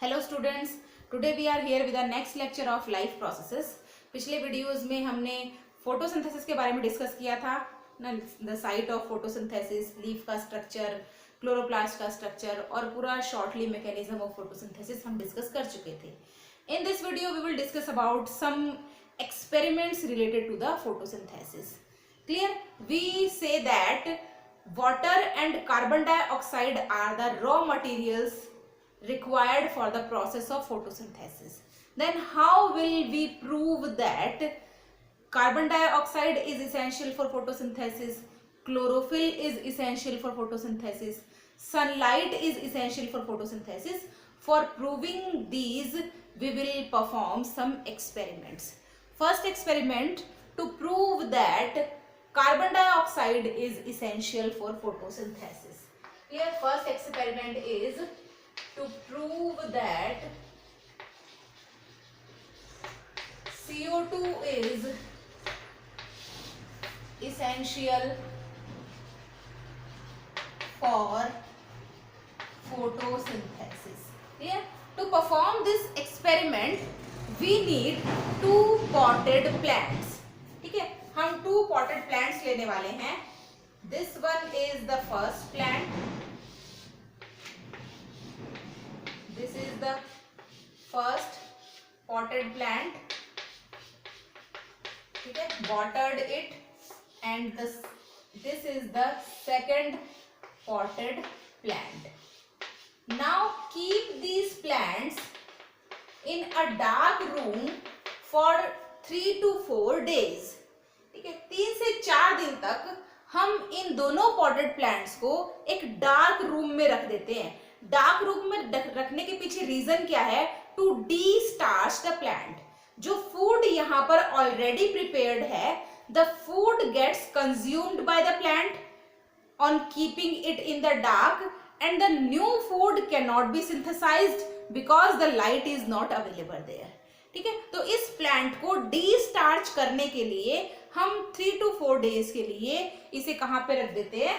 Hello students, today we are here with the next lecture of life processes. पिछले videos में हमने photosynthesis के बारे में डिस्कस किया था ना, the site of photosynthesis, leaf का स्ट्रक्चर, क्लोरोप्लास्ट का स्ट्रक्चर और पूरा शॉर्टली मैकेनिज्म ऑफ फोटोसिंथेसिस हम डिस्कस कर चुके थे। In this video we will discuss about some experiments related to the photosynthesis. Clear? We say that water and carbon dioxide are the raw materials required for the process of photosynthesis. Then how will we prove that carbon dioxide is essential for photosynthesis, chlorophyll is essential for photosynthesis, sunlight is essential for photosynthesis? For proving these, we will perform some experiments. First experiment, to prove that carbon dioxide is essential for photosynthesis. Here first experiment is to prove that CO2 is essential for photosynthesis. Here, to perform this experiment we need two potted plants. ठीक है, हम two potted plants लेने वाले हैं. This one is the first plant. This is the first potted plant. ठीक है, watered it, and this is the second potted plant. Now keep these plants in a dark room for 3 to 4 days. ठीक है, 3 से 4 दिन तक हम इन दोनों potted plants को एक डार्क रूम में रख देते हैं. डार्क रूम में रखने के पीछे रीजन क्या है? To destarch the plant. जो फूड यहाँ पर ऑलरेडी प्रिपेयर्ड है, the food gets consumed by the plant on keeping it in the dark, and the new food cannot be synthesized because the light is not available there. ठीक है, तो इस plant को D starch करने के लिए हम 3 to 4 days के लिए इसे कहाँ पे रख देते हैं?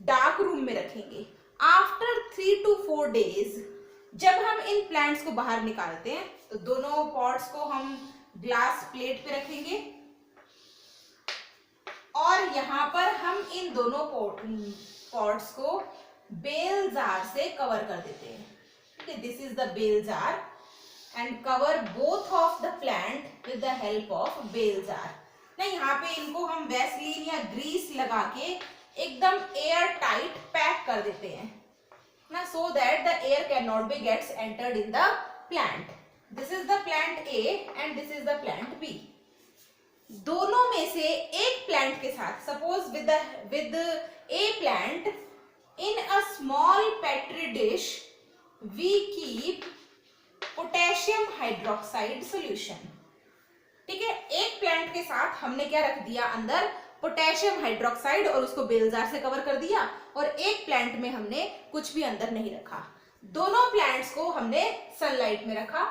डार्क रूम में रखेंगे. आफ्टर 3 to 4 days जब हम इन प्लांट्स को बाहर निकालते हैं तो दोनों पॉट्स को हम ग्लास प्लेट पे रखेंगे और यहाँ पर हम इन दोनों पॉट्स को बेल जार से कवर कर देते हैं. ठीक है, this is the bell jar and cover both of the plant with the help of bell jar. ना यहाँ पे इनको हम वैसलीन या ग्रीस लगा के एकदम एयर टाइट पैक कर देते हैं ना, so that the air can not be gets entered in the plant. This is the plant A and this is the plant B. दोनों में से एक प्लांट के साथ, suppose with a plant in a small petri dish we keep potassium hydroxide solution. ठीक है, एक plant के साथ हमने क्या रख दिया? अंदर पोटेशियम हाइड्रोक्साइड और उसको बेलजार से कवर कर दिया, और एक प्लांट में हमने कुछ भी अंदर नहीं रखा. दोनों प्लांट्स को हमने सनलाइट में रखा.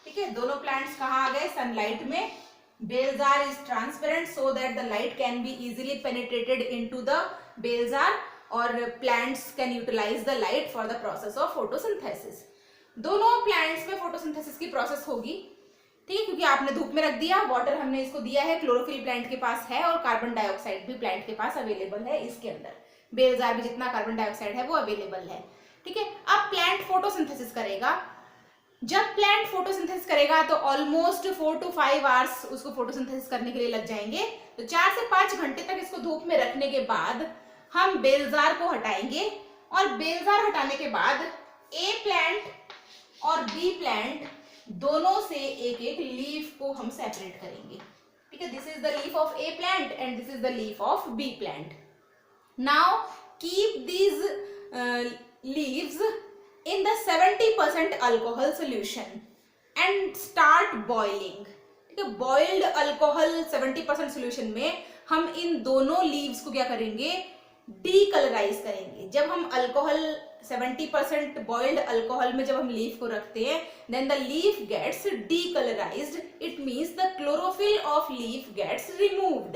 ठीक है, दोनों प्लांट्स कहाँ आ गए? सनलाइट में. Bale jar is transparent so that the light can be easily penetrated into the bale jar, or plants can utilize the light for the process of photosynthesis. दोनों plants में photosynthesis की process होगी. ठीक है, क्योंकि आपने धूप में रख दिया, वाटर हमने इसको दिया है, क्लोरोफिल प्लांट के पास है और कार्बन डाइऑक्साइड भी प्लांट के पास अवेलेबल है. इसके अंदर बेल जार में जितना कार्बन डाइऑक्साइड है वो अवेलेबल है. ठीक है, अब प्लांट फोटोसिंथेसिस करेगा. जब प्लांट फोटोसिंथेसिस करेगा तो ऑलमोस्ट 4 to 5 आवर्स उसको फोटोसिंथेसिस करने के लिए लग जाएंगे. तो 4 से 5 घंटे तक इसको धूप में रखने के बाद हम बेलजार को हटाएंगे, और बेलजार हटाने के बाद ए प्लांट और बी प्लांट दोनों से एक एक लीफ को हम सेपरेट करेंगे. ठीक है, this is the leaf of a plant and this is the leaf of B plant. Now keep these leaves in the 70% alcohol solution and start boiling. ठीक है, boiled alcohol 70% solution में हम इन दोनों leaves को क्या करेंगे? डीकलराइज करेंगे. जब हम अल्कोहल 70% boiled alcohol में जब हम leaf को रखते हैं, then the leaf gets decolorized. It means the chlorophyll of leaf gets removed.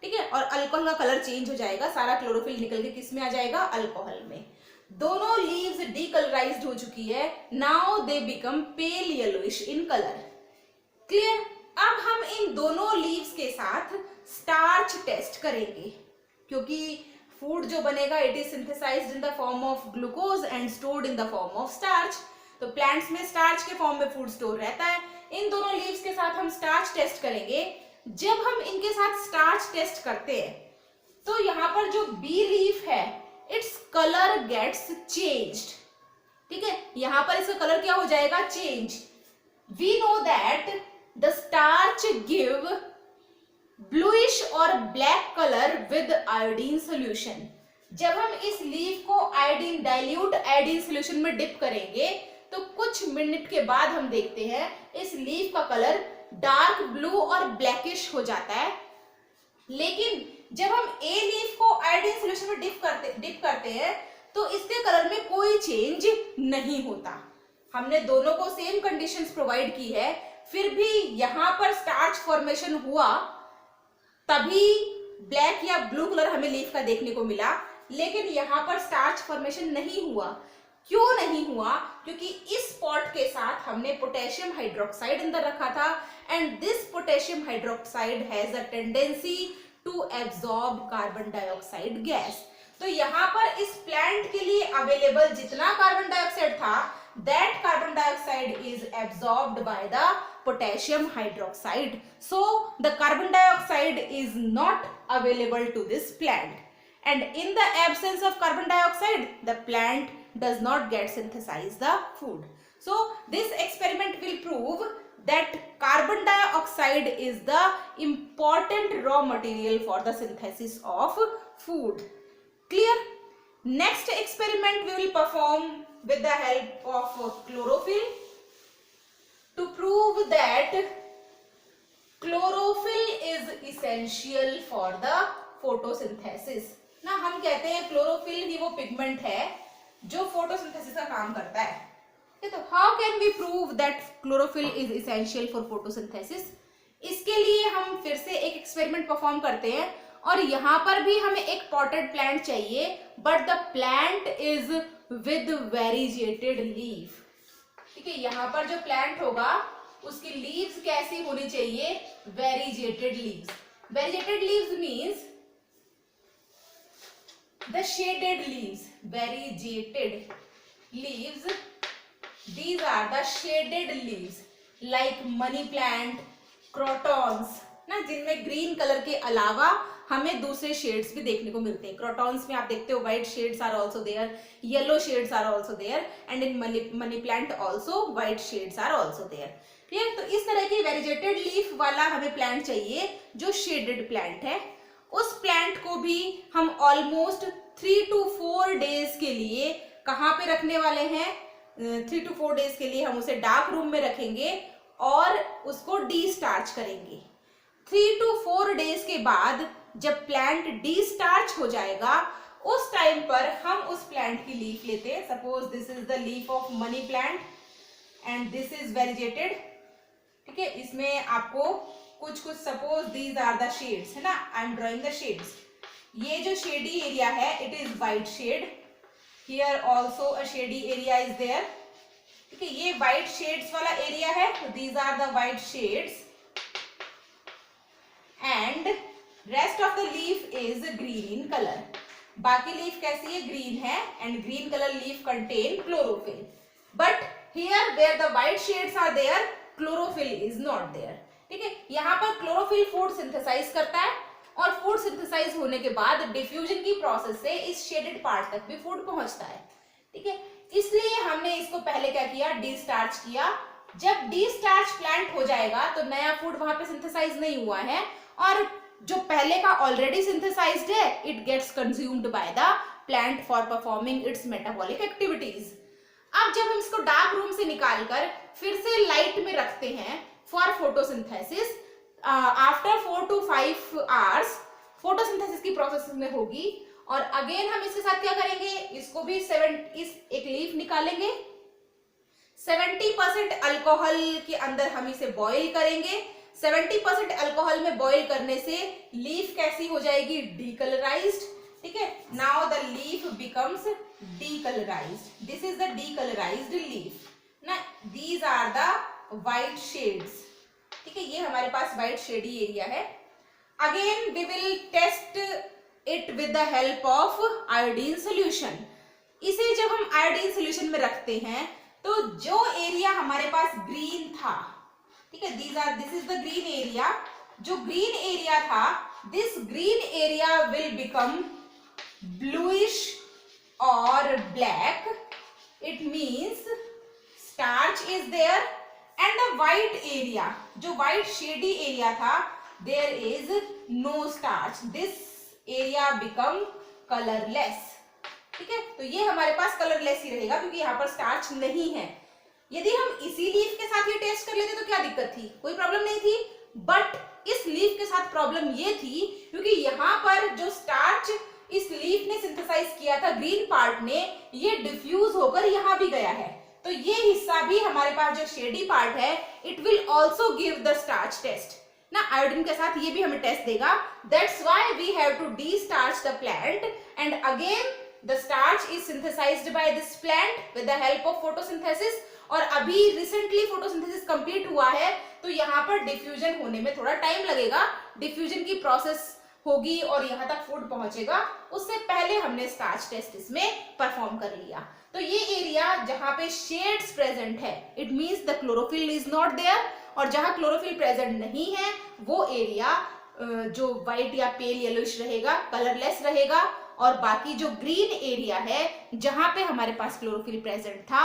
ठीक है, और अल्कोहल का कलर चेंज हो जाएगा, सारा क्लोरोफिल निकल के किस में आ जाएगा? अल्कोहल में. दोनों लीव्स डीकलराइज्ड हो चुकी है, now they become pale yellowish in colour. Clear? अब हम इन दोनों लीव्स के साथ स्टार्च टेस्ट करेंगे, क्योंकि फूड जो बनेगा it is synthesised in the form of glucose and stored in the form of starch. तो प्लांट्स में स्टार्च के फॉर्म में फूड स्टोर रहता है। इन दोनों लीव्स के साथ हम स्टार्च टेस्ट करेंगे। जब हम इनके साथ स्टार्च टेस्ट करते हैं तो यहाँ पर जो बी लीफ है इट्स कलर गेट्स चेंज्ड। ठीक है, यहाँ पर इसका कलर क्या हो जाएगा? Change. We know that the starch give bluish और black colour with iodine solution. जब हम इस लीफ को आयोडीन डाइल्यूट आयोडीन सोल्यूशन में डिप करेंगे तो कुछ मिनट के बाद हम देखते हैं इस लीफ का कलर डार्क ब्लू और ब्लैकिश हो जाता है। लेकिन जब हम ए लीफ को आयोडीन सोल्यूशन में डिप करते हैं तो इसके कलर में कोई चेंज नहीं होता। हमने दोनों को सेम कंडीशंस प्रोवाइड की है, फिर भी यहाँ पर स्टार्च फॉर्मेशन हुआ तभी ब्लैक या ब्लू कलर हमें लीफ का देखने को मिला, लेकिन यहाँ पर स्टार्च फॉर्मेशन नहीं हुआ। क्यों नहीं हुआ? क्योंकि इस पॉट के साथ हमने पोटेशियम हाइड्रोक्साइड अंदर रखा था and this potassium hydroxide has a tendency to absorb carbon dioxide gas. तो यहाँ पर इस प्लांट के लिए अवेलेबल जितना कार्बन डाइऑक्साइड था that carbon dioxide is absorbed by the potassium hydroxide. So the carbon dioxide is not available to this plant, and in the absence of carbon dioxide the plant does not get synthesize the food. So this experiment will prove that carbon dioxide is the important raw material for the synthesis of food. Clear? Next experiment we will perform with the help of chlorophyll to prove that chlorophyll is essential for the photosynthesis. ना हम कहते हैं chlorophyll ही वो pigment है जो photosynthesis का काम करता है। तो how can we prove that chlorophyll is essential for photosynthesis? इसके लिए हम फिर से एक एक्सपेरिमेंट परफॉर्म करते हैं और यहाँ पर भी हमें एक पॉटेड प्लांट चाहिए, but the plant is with variegated leaf. ठीक है, यहाँ पर जो प्लांट होगा उसकी लीव्स कैसी होनी चाहिए? Variegated leaves. Variegated leaves means the shaded leaves. Variegated leaves, these are the shaded leaves like money plant, crotons ना, जिनमें ग्रीन कलर के अलावा हमें दूसरे शेड्स भी देखने को मिलते हैं। क्रोटॉन्स में आप देखते हो white shades are also there, yellow shades are also there, and in money plant also white shades are also there. Clear? तो इस तरह की वेरिजेटेड लीफ वाला हमें प्लांट चाहिए जो शेडेड प्लांट है। उस प्लांट को भी हम ऑलमोस्ट 3 to 4 डेज के लिए कहाँ पे रखने वाले हैं? 3 to 4 डेज के लिए हम उसे डार्क रूम में रखेंगे और उसको डी स्टार्च करेंगे। 3 to 4 डेज के बाद जब प्लांट डी स्टार्च हो जाएगा उस टाइम पर हम उस प्लांट की लीफ लेते हैं। Suppose this is the leaf of money plant and this is variegated. ठीक है, इसमें आपको कुछ suppose these are the shades, है ना, I am drawing the shades. ये जो शेडी एरिया है it is white shade, here also a shady area is there. ठीक है, ये वाइट शेड्स वाला एरिया है, तो these are the white shades and rest of the leaf is green in colour. बाकी लीफ कैसी है? ग्रीन है, and green colour leaf contain chlorophyll, but here where the white shades are there chlorophyll is not there. ठीक है, यहाँ पर chlorophyll food synthesise करता है और फूड सिंथेसाइज होने के बाद डिफ्यूजन की प्रोसेस से इस शेडेड पार्ट तक भी फूड पहुंचता है। ठीक है, इसलिए हमने इसको पहले क्या किया? डी स्टार्च किया। जब डी स्टार्च प्लांट हो जाएगा तो नया फूड वहां पे सिंथेसाइज नहीं हुआ है और जो पहले का ऑलरेडी सिंथेसाइज्ड है it gets consumed by the plant for performing its metabolic activities. अब जब हम इसको डार्क रूम से निकालकर फिर से लाइट में रखते हैं for photosynthesis, after 4 to 5 hours photosynthesis की प्रोसेस में होगी और अगेन हम इसके साथ क्या करेंगे? इसको भी एक लीफ निकालेंगे, 70% अल्कोहल के अंदर हम इसे बॉईल करेंगे। 70% अल्कोहल में बॉईल करने से लीफ कैसी हो जाएगी? डीकलराइज्ड। ठीक है, now the leaf becomes decolorized. This is the decolorized leaf. ना these are the white shades. ठीक है, ये हमारे पास white shady area है. Again we will test it with the help of iodine solution. इसे जब हम iodine solution में रखते हैं तो जो एरिया हमारे पास ग्रीन था, ठीक है, this is the green area. जो ग्रीन एरिया था, this green area will become bluish or black. It means starch is there, and the white area, जो white shady area था, there is no starch. This area become colorless. ठीक है, तो ये हमारे पास colourless ही रहेगा क्योंकि यहाँ पर स्टार्च नहीं है. यदि हम इसी लीफ के साथ ये टेस्ट कर लेते तो क्या दिक्कत थी? कोई प्रॉब्लम नहीं थी. बट इस लीफ के साथ प्रॉब्लम ये थी क्योंकि यहाँ पर जो स्टार्च इस लीफ ने सिंथेसाइज किया था, ग्रीन पार्ट ने, ये डिफ्यूज होकर यहाँ भी गया है. तो ये हिस्सा भी हमारे पास जो शेडी पार्ट है, it will also give the starch test ना. आयोडीन के साथ ये भी हमें टेस्ट देगा. That's why we have to destarch the plant, and again the starch is synthesized by this plant with the help of photosynthesis. और अभी recently photosynthesis complete हुआ है तो यहाँ पर डिफ्यूजन होने में थोड़ा टाइम लगेगा. डिफ्यूजन की प्रोसेस होगी और यहाँ तक फूड पहुंचेगा. उससे पहले हमने स्टार्च टेस्ट इसमें परफॉर्म कर लिया. तो ये एरिया जहाँ पे शेड्स प्रेजेंट है, it means the chlorophyll is not there. और जहाँ क्लोरोफिल प्रेजेंट नहीं है वो एरिया जो व्हाइट या पेल येलोइश रहेगा, कलरलेस रहेगा. और बाकी जो ग्रीन एरिया है जहां पे हमारे पास क्लोरोफिल प्रेजेंट था,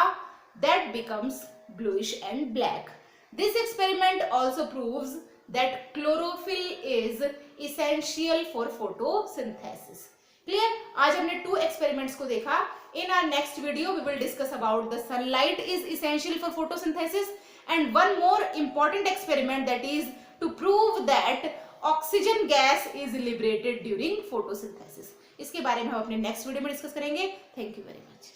that becomes bluish and black. This experiment also proves that chlorophyll is essential for photosynthesis. Clear? आज हमने 2 एक्सपेरिमेंट्स को देखा. In our next video we will discuss about the sunlight is essential for photosynthesis, and one more important experiment that is to prove that oxygen gas is liberated during photosynthesis. इसके बारे में हम अपने next video में discuss करेंगे. Thank you very much.